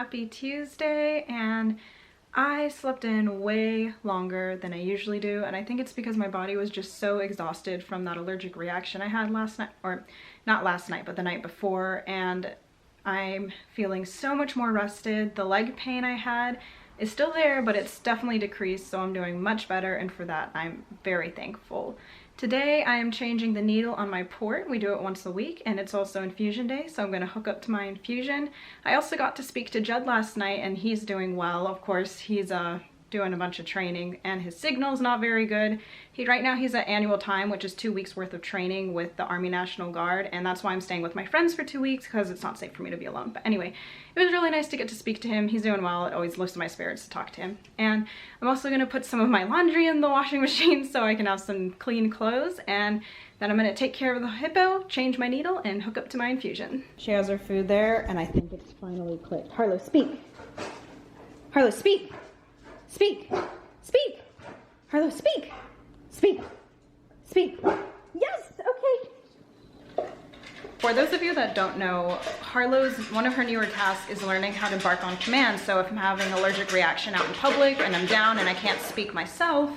Happy Tuesday, and I slept in way longer than I usually do, and I think it's because my body was just so exhausted from that allergic reaction I had last night, or not last night, but the night before, and I'm feeling so much more rested. The leg pain I had is still there, but it's definitely decreased, so I'm doing much better, and for that I'm very thankful. Today I am changing the needle on my port. We do it once a week, and it's also infusion day, so I'm going to hook up to my infusion. I also got to speak to Judd last night, and he's doing well. Of course, he's doing a bunch of training, and his signal's not very good. Right now he's at annual time, which is 2 weeks worth of training with the Army National Guard, and that's why I'm staying with my friends for 2 weeks, because it's not safe for me to be alone. But anyway, it was really nice to get to speak to him. He's doing well. It always lifts my spirits to talk to him. And I'm also going to put some of my laundry in the washing machine so I can have some clean clothes, and then I'm going to take care of the hippo, change my needle, and hook up to my infusion. She has her food there, and I think it's finally clicked. Harlow, speak. Harlow, speak. Speak! Speak! Harlow, speak! Speak! Speak! Yes! Okay! For those of you that don't know, one of her newer tasks is learning how to bark on command. So if I'm having an allergic reaction out in public and I'm down and I can't speak myself,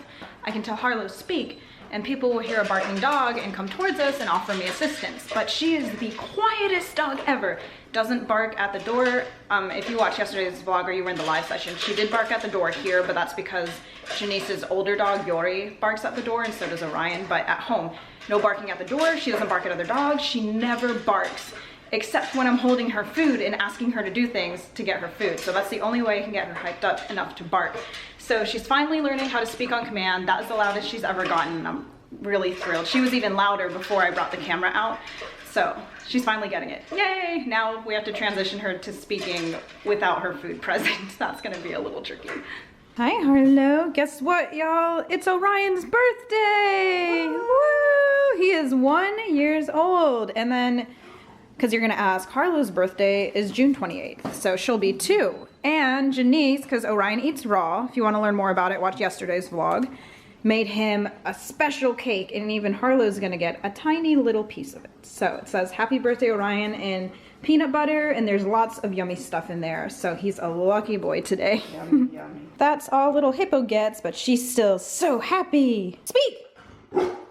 I can tell Harlow, speak, and people will hear a barking dog and come towards us and offer me assistance. But she is the quietest dog ever. Doesn't bark at the door. If you watched yesterday's vlog or you were in the live session, she did bark at the door here, but that's because Janice's older dog, Yori, barks at the door, and so does Orion. But at home, no barking at the door. She doesn't bark at other dogs. She never barks, except when I'm holding her food and asking her to do things to get her food. So that's the only way I can get her hyped up enough to bark. So she's finally learning how to speak on command. That is the loudest she's ever gotten, and I'm really thrilled. She was even louder before I brought the camera out. So she's finally getting it. Yay! Now we have to transition her to speaking without her food present. That's gonna be a little tricky. Hi, Harlow. Guess what, y'all? It's Orion's birthday! Woo! He is 1 year old. And then, because you're gonna ask, Harlow's birthday is June 28th, so she'll be 2. And Janice, because Orion eats raw, if you wanna learn more about it, watch yesterday's vlog, made him a special cake, and even Harlow's gonna get a tiny little piece of it. So it says, happy birthday, Orion, in peanut butter, and there's lots of yummy stuff in there. So he's a lucky boy today. Yummy, yummy. That's all little hippo gets, but she's still so happy. Speak!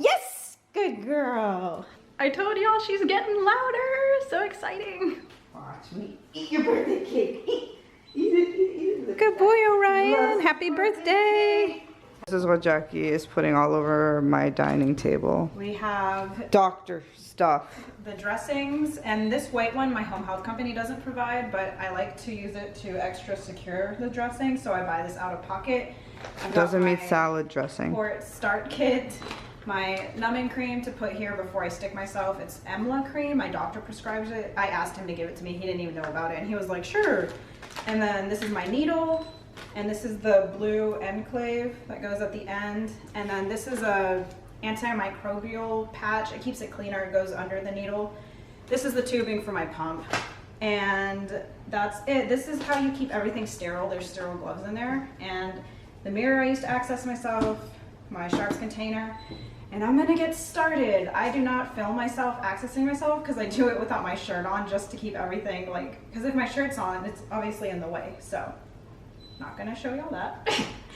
Yes! Good girl. I told y'all she's getting louder. So exciting. Watch me eat your birthday cake. Eat it. Good boy, Orion. Happy birthday. This is what Jackie is putting all over my dining table. We have doctor stuff. The dressings, and this white one my home health company doesn't provide, but I like to use it to extra secure the dressing, so I buy this out of pocket. Doesn't mean salad dressing. Port start kit, my numbing cream to put here before I stick myself. It's Emla cream. My doctor prescribes it. I asked him to give it to me. He didn't even know about it, and he was like, sure. And then this is my needle. And this is the blue enclave that goes at the end. And then this is a antimicrobial patch. It keeps it cleaner. It goes under the needle. This is the tubing for my pump. And that's it. This is how you keep everything sterile. There's sterile gloves in there. And the mirror I used to access myself, my sharps container. And I'm gonna get started. I do not film myself accessing myself because I do it without my shirt on, just to keep everything because if my shirt's on, it's obviously in the way. So not gonna show y'all that.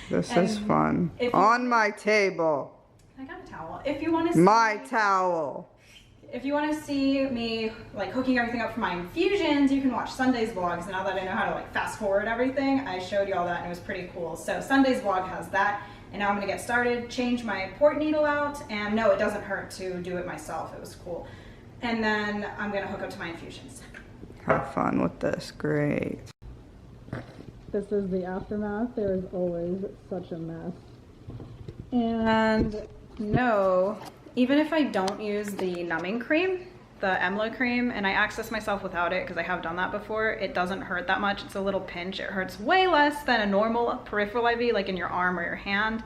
This is fun. On my table. I got a towel. If you want to see my towel. If you want to see me hooking everything up for my infusions, you can watch Sunday's vlogs. Now that I know how to fast forward everything, I showed you all that and it was pretty cool. So Sunday's vlog has that. And now I'm gonna get started, change my port needle out, and no, it doesn't hurt to do it myself. It was cool. And then I'm gonna hook up to my infusions. Have fun with this. Great. This is the aftermath. There is always such a mess. And no, even if I don't use the numbing cream, the Emla cream, and I access myself without it because I have done that before, it doesn't hurt that much. It's a little pinch. It hurts way less than a normal peripheral IV, like in your arm or your hand.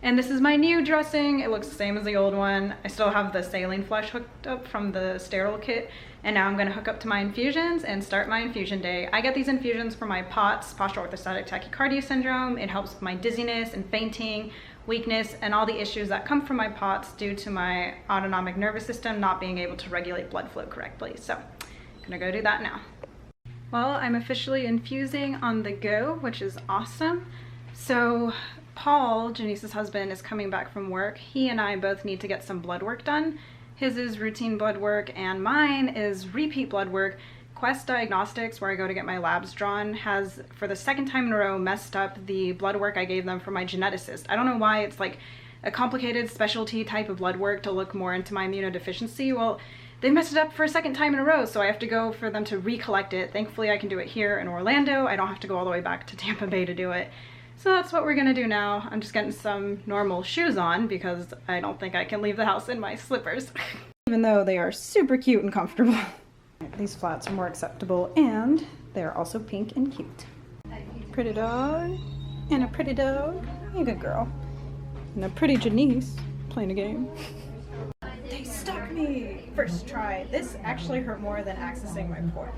And this is my new dressing. It looks the same as the old one. I still have the saline flush hooked up from the sterile kit. And now I'm gonna hook up to my infusions and start my infusion day. I get these infusions for my POTS, postural orthostatic tachycardia syndrome. It helps with my dizziness and fainting, weakness, and all the issues that come from my POTS due to my autonomic nervous system not being able to regulate blood flow correctly. So I'm gonna go do that now. Well, I'm officially infusing on the go, which is awesome. So Paul, Janice's husband, is coming back from work. He and I both need to get some blood work done. His is routine blood work and mine is repeat blood work. Quest Diagnostics, where I go to get my labs drawn, has for the second time in a row messed up the blood work I gave them for my geneticist. I don't know why. It's like a complicated specialty type of blood work to look more into my immunodeficiency. Well, they messed it up for a second time in a row, so I have to go for them to recollect it. Thankfully, I can do it here in Orlando. I don't have to go all the way back to Tampa Bay to do it. So that's what we're gonna do now. I'm just getting some normal shoes on because I don't think I can leave the house in my slippers. Even though they are super cute and comfortable. These flats are more acceptable and they're also pink and cute. Pretty dog and a pretty dog. You good girl. And a pretty Janice playing a game. They stuck me! First try. This actually hurt more than accessing my port.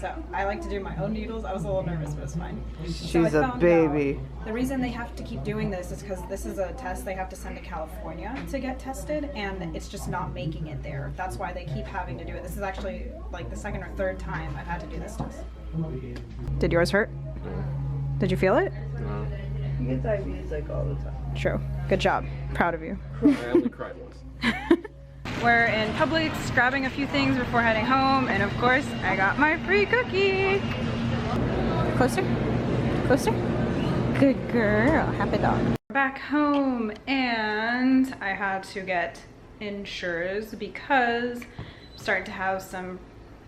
So I like to do my own needles. I was a little nervous, but it's fine. She's a baby. The reason they have to keep doing this is because this is a test they have to send to California to get tested, and it's just not making it there. That's why they keep having to do it. This is actually like the second or third time I've had to do this test. Did yours hurt? No. Did you feel it? No. You get diabetes like all the time. True. Good job. Proud of you. I only cried once. We're in Publix grabbing a few things before heading home, and of course, I got my free cookie. Closer? Closer? Good girl. Happy dog. Back home, and I had to get insurers because I'm starting to have some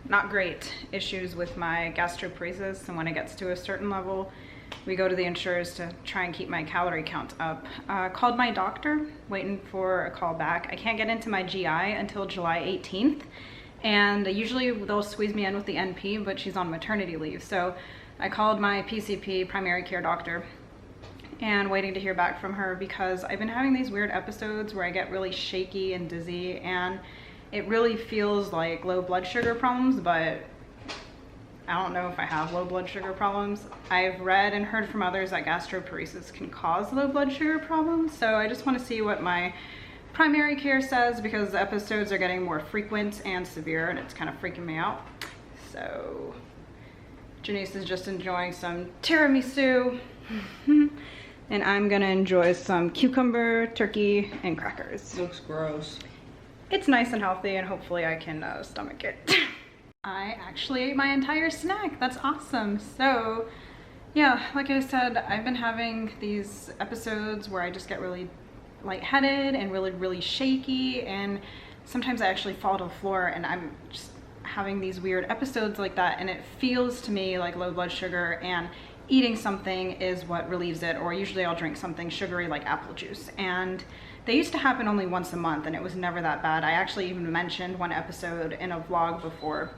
not great issues with my gastroparesis, and when it gets to a certain level, we go to the insurers to try and keep my calorie count up. Called my doctor, waiting for a call back. I can't get into my GI until July 18th. And usually they'll squeeze me in with the NP, but she's on maternity leave. So I called my PCP, primary care doctor, and waiting to hear back from her because I've been having these weird episodes where I get really shaky and dizzy, and it really feels like low blood sugar problems, but I don't know if I have low blood sugar problems. I've read and heard from others that gastroparesis can cause low blood sugar problems. So I just want to see what my primary care says because the episodes are getting more frequent and severe and it's kind of freaking me out. So Janice is just enjoying some tiramisu and I'm gonna enjoy some cucumber, turkey, and crackers. Looks gross. It's nice and healthy and hopefully I can stomach it. I actually ate my entire snack. That's awesome. So yeah, like I said, I've been having these episodes where I just get really lightheaded and really shaky, and sometimes I actually fall to the floor and I'm just having these weird episodes like that, and it feels to me like low blood sugar, and eating something is what relieves it, or usually I'll drink something sugary like apple juice. And they used to happen only once a month and it was never that bad. I actually even mentioned one episode in a vlog before.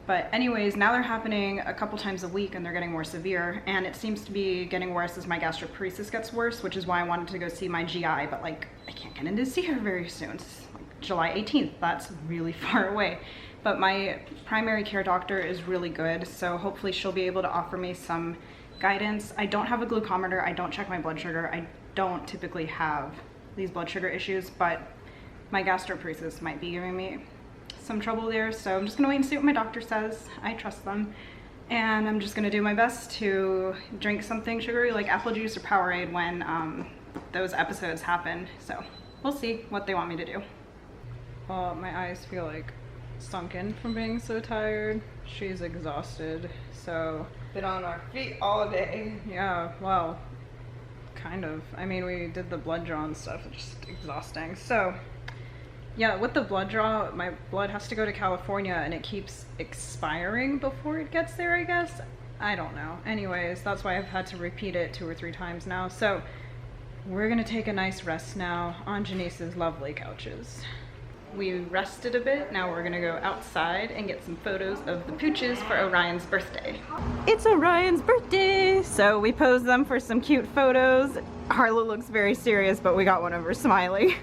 But anyways, now they're happening a couple times a week and they're getting more severe, and it seems to be getting worse as my gastroparesis gets worse, which is why I wanted to go see my GI, but like I can't get in to see her very soon. It's like July 18th, that's really far away. But my primary care doctor is really good, so hopefully she'll be able to offer me some guidance. I don't have a glucometer, I don't check my blood sugar, I don't typically have these blood sugar issues, but my gastroparesis might be giving me some trouble there, so I'm just gonna wait and see what my doctor says. I trust them, and I'm just gonna do my best to drink something sugary like apple juice or Powerade when those episodes happen. So we'll see what they want me to do. Oh, my eyes feel like sunken from being so tired. She's exhausted, so Been on our feet all day. yeah, well, kind of. I mean, we did the blood draw and stuff. It's just exhausting. So yeah, with the blood draw, my blood has to go to California and it keeps expiring before it gets there, I guess. I don't know. Anyways, that's why I've had to repeat it 2 or 3 times now. So we're gonna take a nice rest now on Janice's lovely couches. We rested a bit. Now we're gonna go outside and get some photos of the pooches for Orion's birthday. It's Orion's birthday! So we posed them for some cute photos. Harlow looks very serious, but we got one of her smiling.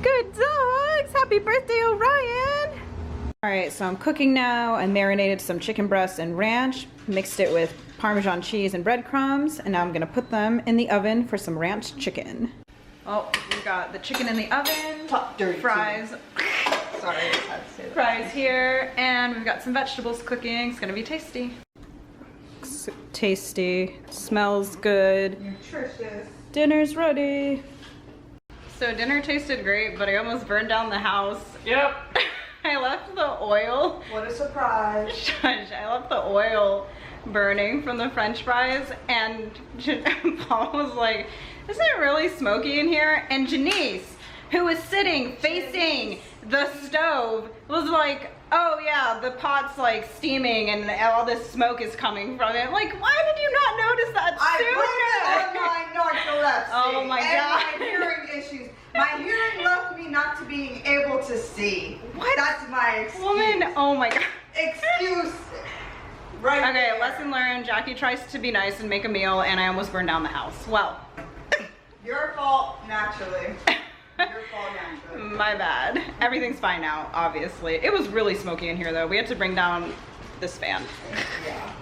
Good dogs! Happy birthday, Orion! Alright, so I'm cooking now. I marinated some chicken breasts and ranch, mixed it with Parmesan cheese and breadcrumbs, and now I'm gonna put them in the oven for some ranch chicken. Oh, we got the chicken in the oven, Top dirty fries. sorry. I had to say that. Fries here, and we've got some vegetables cooking. It's gonna be tasty. Tasty. Smells good. Nutritious. Dinner's ready. So dinner tasted great, but I almost burned down the house. Yep. I left the oil. What a surprise. Shush, I left the oil burning from the French fries, and Paul was like, isn't it really smoky in here? And Janice, who was sitting facing the stove, was like, oh yeah, the pot's like steaming and all this smoke is coming from it. Like, why did you not notice that sooner? I wrote it on my narcolepsy. Oh my God. And my hearing issues. My hearing left me not to being able to see. What? That's my excuse. Woman, oh my God. Excuse. Right. Okay, there. lesson learned. Jackie tries to be nice and make a meal, and I almost burned down the house. Well. Your fault, naturally. Your fault, naturally. My bad. Everything's fine now, obviously. It was really smoky in here though. We had to bring down this fan. Yeah.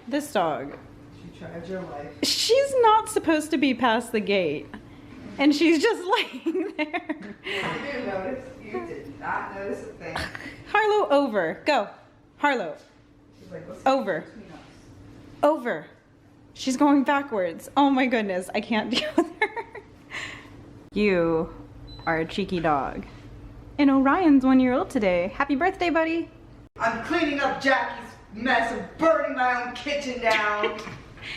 This dog. She tried your life. She's not supposed to be past the gate. And she's just laying there. I didn't notice. You did not notice a thing. Harlow, over. Go. Harlow. She's like, what's Over. between us? Over. She's going backwards. Oh my goodness. I can't deal with her. You are a cheeky dog. And Orion's 1 year old today. Happy birthday, buddy. I'm cleaning up Jackie's mess of burning my own kitchen down.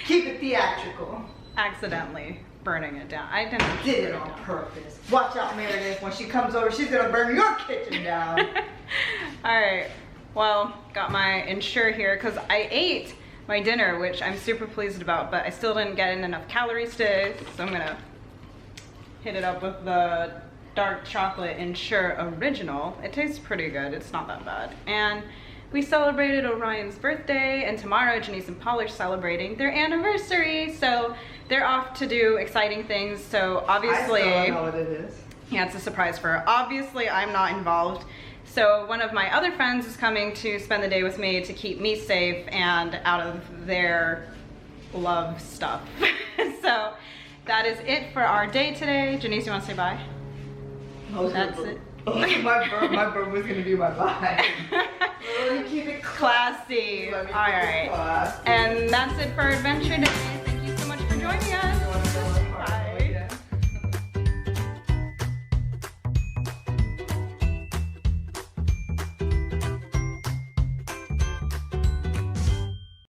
Keep it theatrical. Accidentally burning it down. I didn't Did burn it on down. purpose. Watch out, Meredith. When she comes over, she's gonna burn your kitchen down. All right. Well, got my Ensure here because I ate my dinner, which I'm super pleased about, but I still didn't get in enough calories today, so I'm gonna hit it up with the dark chocolate Ensure Original. It tastes pretty good. It's not that bad. And we celebrated Orion's birthday, and tomorrow Janice and Paul are celebrating their anniversary, so they're off to do exciting things. So obviously, I still don't know what it is. yeah, it's a surprise for her. Obviously, I'm not involved. So one of my other friends is coming to spend the day with me to keep me safe and out of their love stuff. So that is it for our day today. Janice, you want to say bye? That's it. my bird was gonna be my bye. Let me keep it Classy. Let me All keep it right. classy. And that's it for Adventure Day. Thank you so much for joining us.